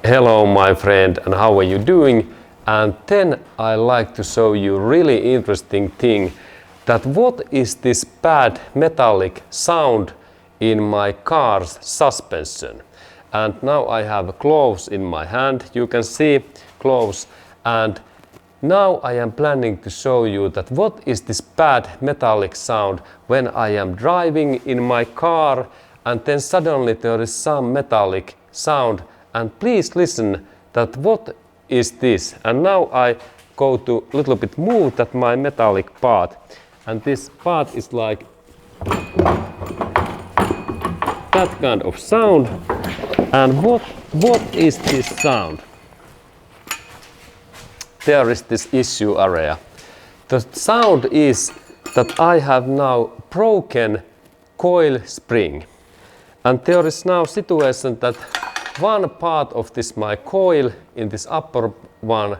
Hello my friend, and how are you doing? And then I like to show you really interesting thing, that what is this bad metallic sound in my car's suspension. And now I have gloves in my hand, you can see gloves, and now I am planning to show you that what is this bad metallic sound when I am driving in my car and then suddenly there is some metallic sound, and please listen that what is this. And now I go to little bit move that my metallic part, and this part is like that kind of sound. And what is this sound? There is this issue area. The sound is that I have now broken coil spring, and there is now situation that one part of this my coil in this upper one,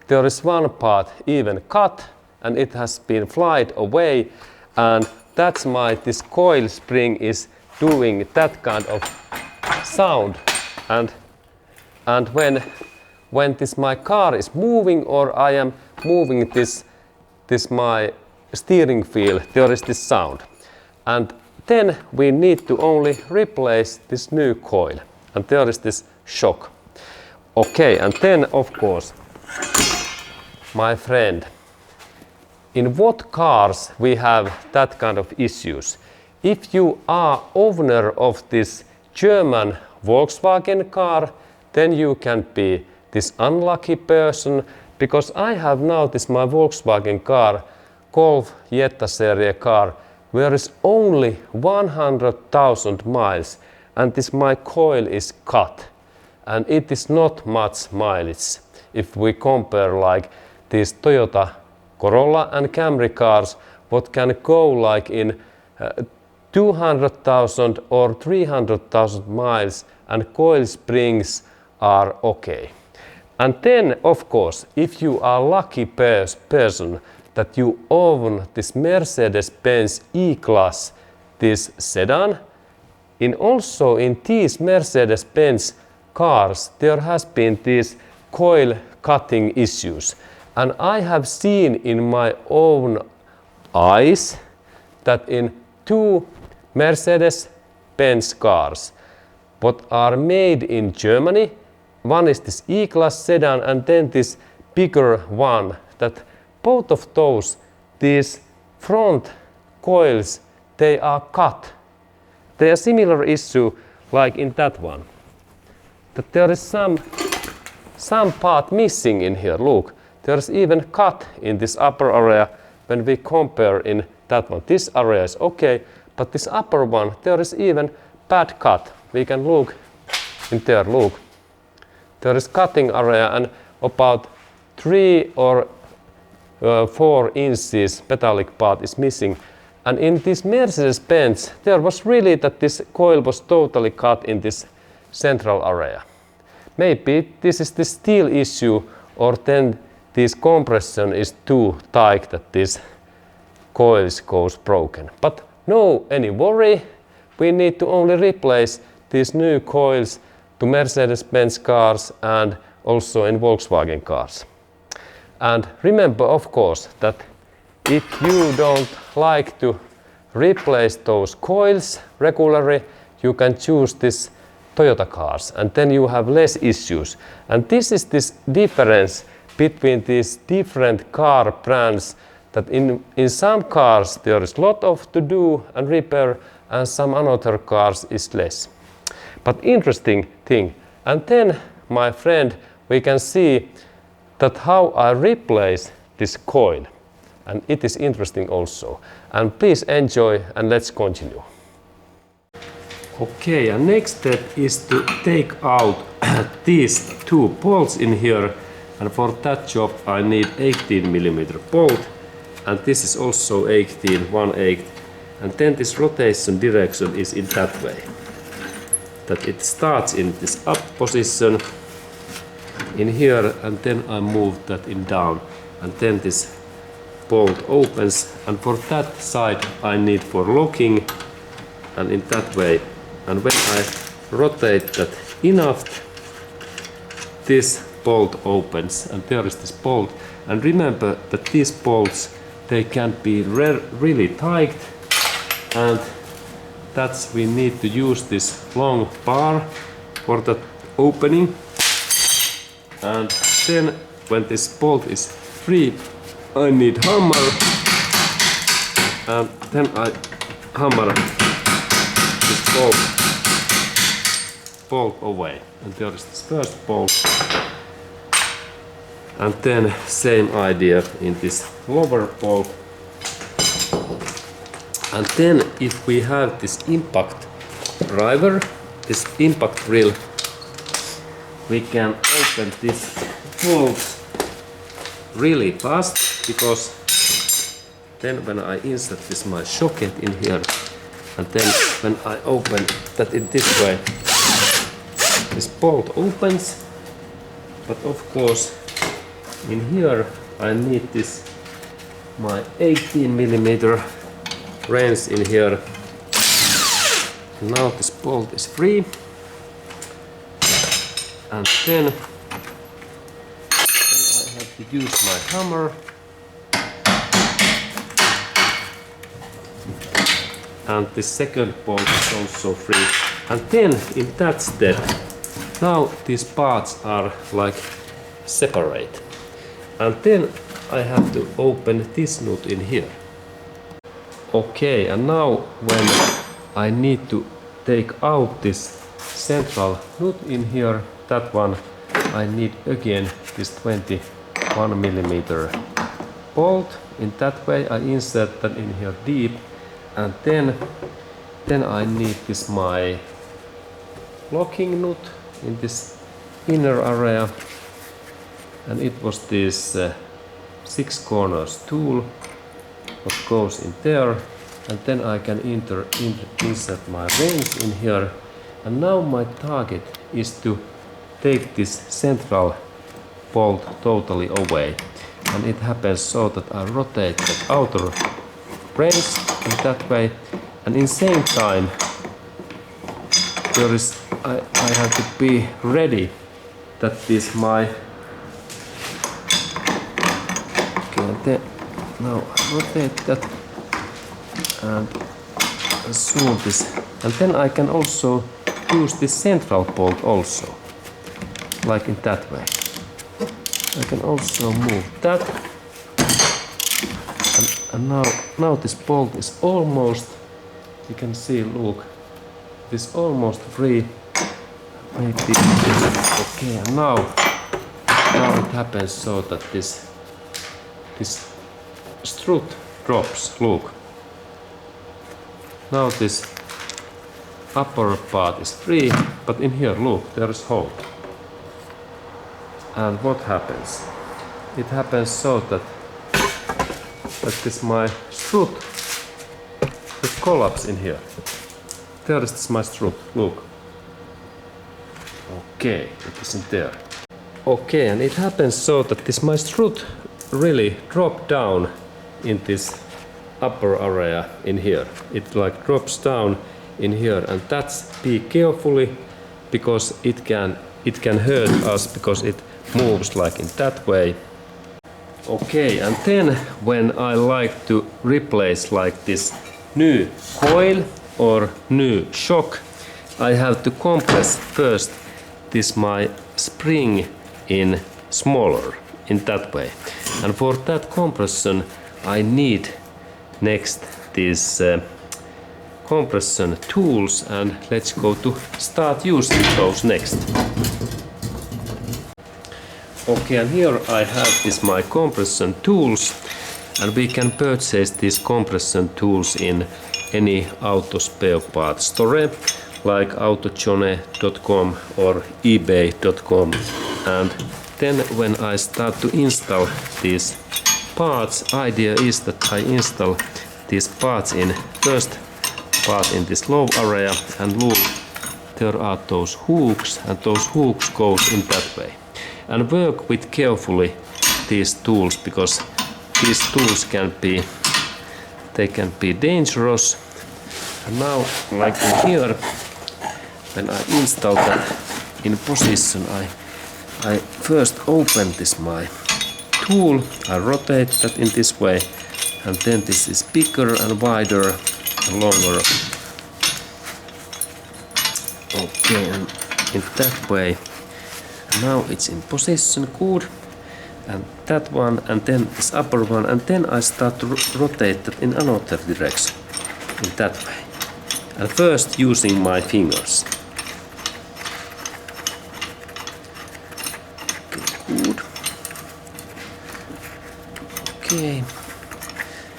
there is one part even cut and it has been flied away, and that's my this coil spring is doing that kind of sound. And when this my car is moving or I am moving this my steering wheel, there is this sound. And then we need to only replace this new coil, and there is this shock. Okay, and then of course, my friend, in what cars we have that kind of issues? If you are owner of this German Volkswagen car, then you can be this unlucky person, because I have now this my Volkswagen car, Golf Jetta series car, where is only 100,000 miles, and this my coil is cut, and it is not much mileage if we compare like these Toyota Corolla and Camry cars, what can go like in 200,000 or 300,000 miles, and coil springs are okay. And then of course, if you are lucky person that you own this Mercedes-Benz E-Class, this sedan, also in these Mercedes-Benz cars there has been these coil cutting issues, and I have seen in my own eyes that in two Mercedes-Benz cars what are made in Germany, one is this E-Class sedan and then this bigger one, that both of those, these front coils, they are cut. They are similar issue like in that one, that there is some part missing in here. Look, there is even cut in this upper area when we compare in that one. This area is okay, but this upper one, there is even bad cut. We can look in there, look. There is cutting area and about 3 or 4 inches metallic part is missing. And in this Mercedes-Benz, there was really that this coil was totally cut in this central area. Maybe this is the steel issue, or then this compression is too tight that this coils goes broken. But no any worry, we need to only replace these new coils to Mercedes-Benz cars and also in Volkswagen cars. And remember of course that if you don't like to replace those coils regularly, you can choose this Toyota cars, and then you have less issues. And this is this difference between these different car brands, that in some cars there is a lot of to do and repair, and some other cars is less. But interesting thing. And then, my friend, we can see that how I replace this coil. And it is interesting also. And please enjoy and let's continue. Okay, and next step is to take out these two bolts in here. And for that job I need 18mm bolt. And this is also 1/8. And then this rotation direction is in that way. That it starts in this up position in here, and then I move that in down, and then this bolt opens, and for that side I need for locking and in that way. And when I rotate that enough, this bolt opens, and there is this bolt. And remember that these bolts, they can be really tight, and that's we need to use this long bar for that opening. And then when this bolt is free, I need hammer, and then I hammer this bolt away. And there is this first bolt. And then same idea in this lower bolt. And then if we have this impact driver, this impact drill, we can open this bolt really fast, because then when I insert this my socket in here, and then when I open that in this way, this bolt opens. But of course in here I need this my 18mm wrench in here. Now this bolt is free, and then I have to use my hammer, and the second bolt is also free. And then in that step, now these parts are like separate. And then I have to open this nut in here. Okay, and now when I need to take out this central nut in here, that one, I need again this 21mm bolt. In that way I insert that in here deep, and then I need this my locking nut in this inner area, and it was this 6 corners tool what goes in there, and then I can insert my wrench in here. And now my target is to take this central bolt totally away, and it happens so that I rotate the outer wrench in that way, and in same time there is I have to be ready that this my then now I rotate that and zoom this, and then I can also use this central bolt also, like in that way. I can also move that, and now this bolt is almost, you can see, look, it is almost free. Maybe okay, and now it happens so that this strut drops. Look, now this upper part is free, but in here, look, there is hole. And what happens? It happens so that this my strut will collapse in here. There is this my strut, look. Okay, it isn't there. Okay, and it happens so that this my strut really dropped down in this upper area in here. It like drops down in here, and that's, be carefully, because it can hurt us, because it moves like in that way. Okay, and then when I like to replace like this new coil or new shock, I have to compress first this my spring in smaller, in that way. And for that compression I need next these compression tools, and let's go to start using those next. Okay, and here I have this my compression tools, and we can purchase these compression tools in any auto spare part store like autojone.com or ebay.com. And then when I start to install these parts, idea is that I install these parts in first part in this low area, and look, there are those hooks, and those hooks goes in that way. And work with carefully these tools, because these tools can be dangerous, And now, like in here, when I install that in position, I first open this my tool, I rotate that in this way, and then this is bigger and wider and longer. Okay, and in that way, now it's in position, good. And that one, and then this upper one, and then I start to rotate that in another direction, in that way. And first using my fingers. Okay, good. Okay.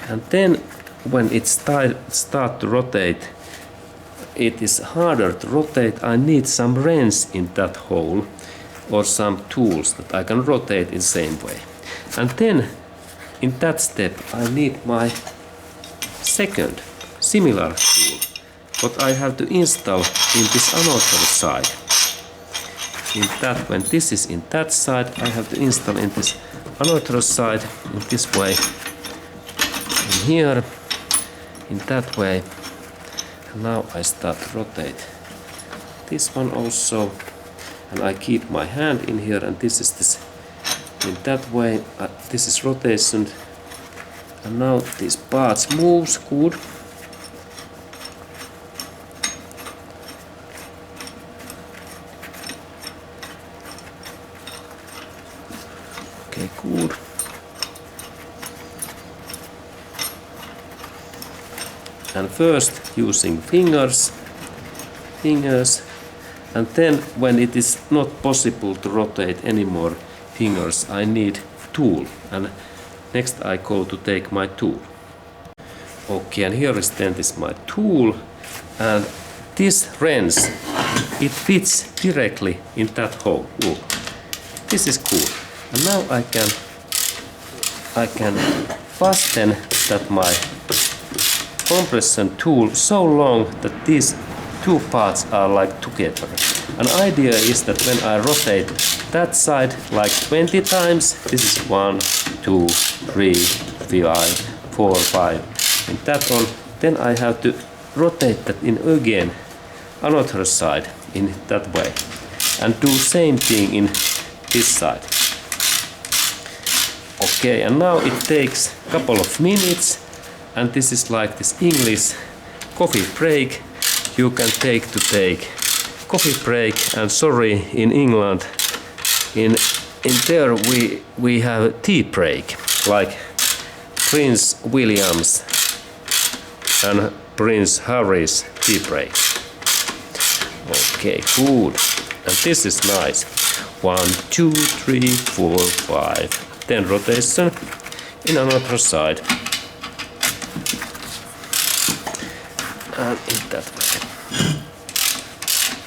And then when it start to rotate, it is harder to rotate. I need some wrench in that hole or some tools that I can rotate in the same way. And then in that step I need my second similar tool, what I have to install in this another side. In that, when this is in that side, I have to install in this another side in this way. In here, in that way. And now I start to rotate this one also. And I keep my hand in here, and this is this in that way. This is rotation, and now these parts moves good. Okay, good. And first using fingers. And then when it is not possible to rotate anymore fingers, I need tool. And next I go to take my tool. Okay, and here is then this my tool. And this wrench, it fits directly in that hole. Look, this is cool. And now I can fasten that my compression tool so long that these two parts are like together. An idea is that when I rotate that side like 20 times, this is 1, 2, 3, 4, 5, and that one, then I have to rotate that in again another side in that way, and do same thing in this side. Okay, and now it takes a couple of minutes, and this is like this English coffee break. You can take coffee break, and sorry, in England, in there we have tea break, like Prince William's and Prince Harry's tea break. Okay, good. And this is nice. 1, 2, 3, 4, 5. Then rotation in another side. And in that way.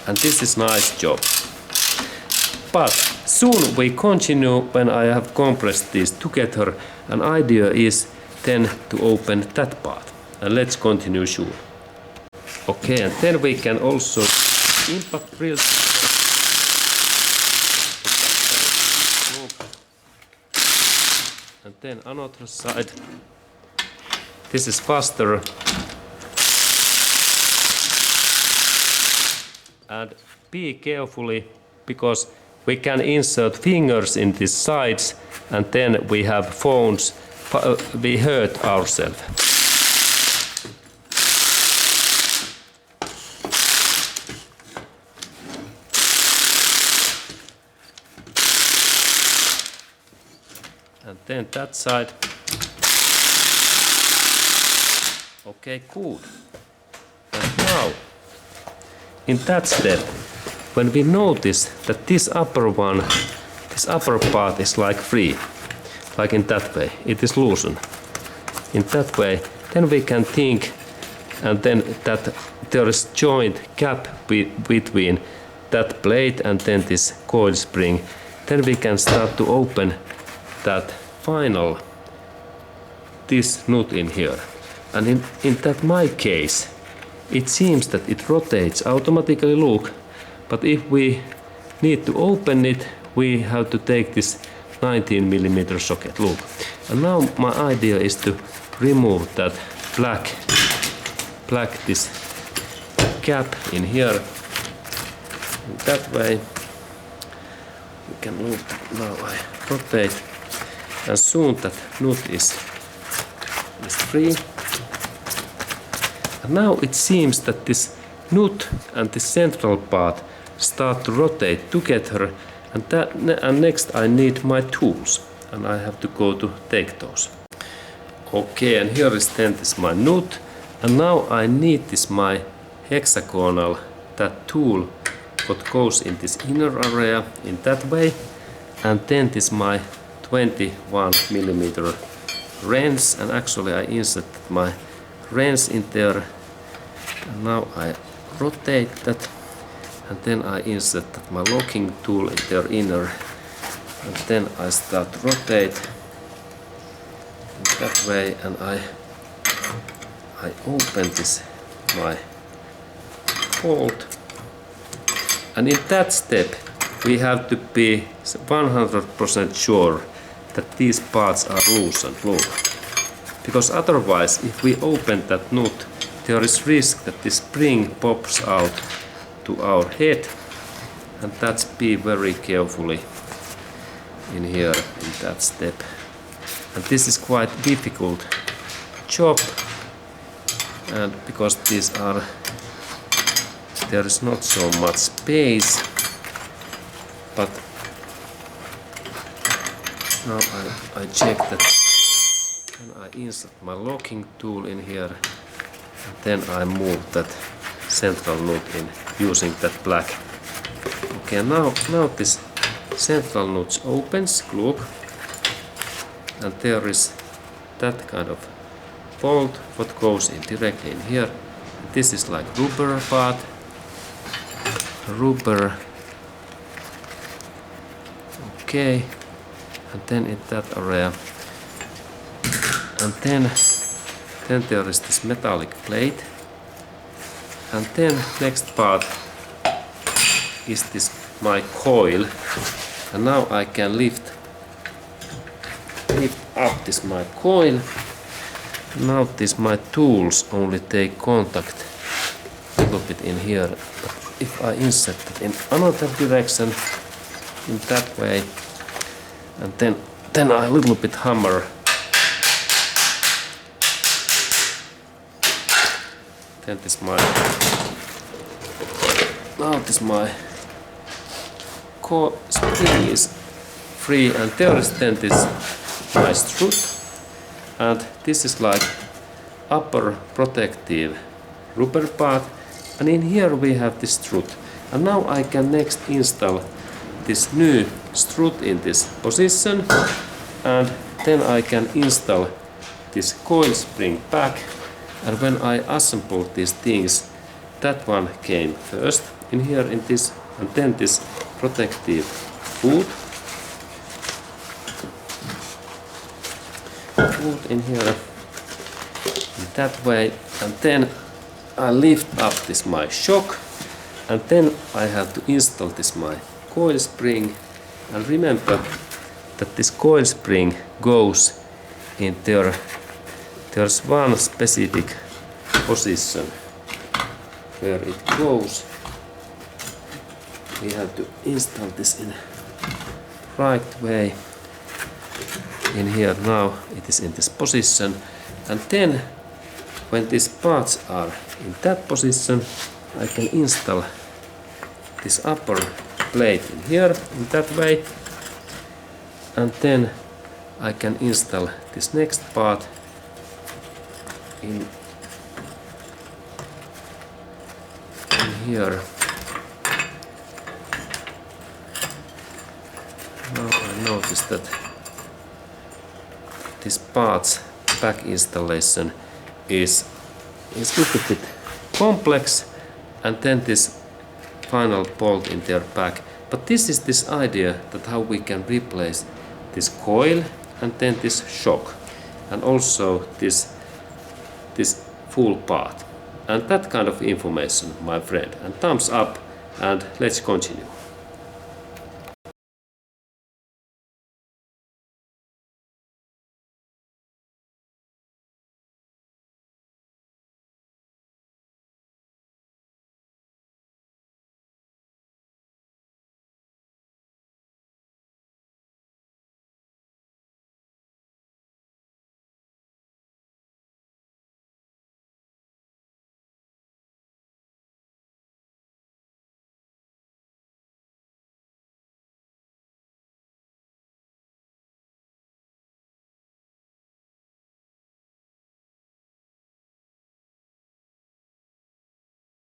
And this is nice job. But soon we continue when I have compressed these together. An idea is then to open that part. And let's continue soon. Okay, and then we can also impact drills. And then another side. This is faster. And be carefully, because we can insert fingers in these sides, and then we have phones, we hurt ourselves. And then that side. Okay, good. And now, in that step, when we notice that this upper part is like free, like in that way, it is loosened. In that way, then we can think, and then that there is joint gap between that plate and then this coil spring. Then we can start to open that final, this nut in here. And in that my case, it seems that it rotates automatically, look, but if we need to open it, we have to take this 19mm socket, look. And now my idea is to remove that black this gap in here. In that way, you can loop. Now I rotate, and soon that nut is free. And now it seems that this nut and the central part start to rotate together, and next I need my tools, and I have to go to take those. Okay, and here is then this my nut, and now I need this my hexagonal, that tool what goes in this inner area in that way, and then this my 21mm wrench, and actually I insert my wrench in there, and now I rotate that, and then I insert my locking tool in their inner, and then I start to rotate in that way, and I open this my bolt, and in that step we have to be 100% sure that these parts are loosened, look, because otherwise if we open that nut, there is risk that the spring pops out to our head, and that's be very carefully in here in that step. And this is quite difficult job, and because these are, there is not so much space, but now I check that, and I insert my locking tool in here, and then I move that central nut in using that black. Okay, now this central nut opens, look, and there is that kind of bolt what goes in directly in here. This is like rubber part, rubber. Okay, and then in that area, and then there is this metallic plate, and then next part is this my coil, and now I can lift up this my coil. Now this my tools only take contact a little bit in here, but if I insert it in another direction in that way, and then I a little bit hammer, then this my, now this my spring is free, and there is then this my strut, and this is like upper protective rubber part, and in here we have this strut, and now I can next install this new strut in this position, and then I can install this coil spring back, and when I assemble these things, that one came first in here in this, and then this protective foot in here in that way, and then I lift up this my shock, and then I have to install this my coil spring, and remember that this coil spring goes in there. There's one specific position where it goes. We have to install this in right way in here. Now it is in this position, and then when these parts are in that position, I can install this upper plate in here in that way, and then I can install this next part in here. Now I notice that this parts back installation is a little bit complex, and then this final bolt in their back. But this is this idea that how we can replace this coil and then this shock, and also this full part, and that kind of information, my friend. And thumbs up, and let's continue.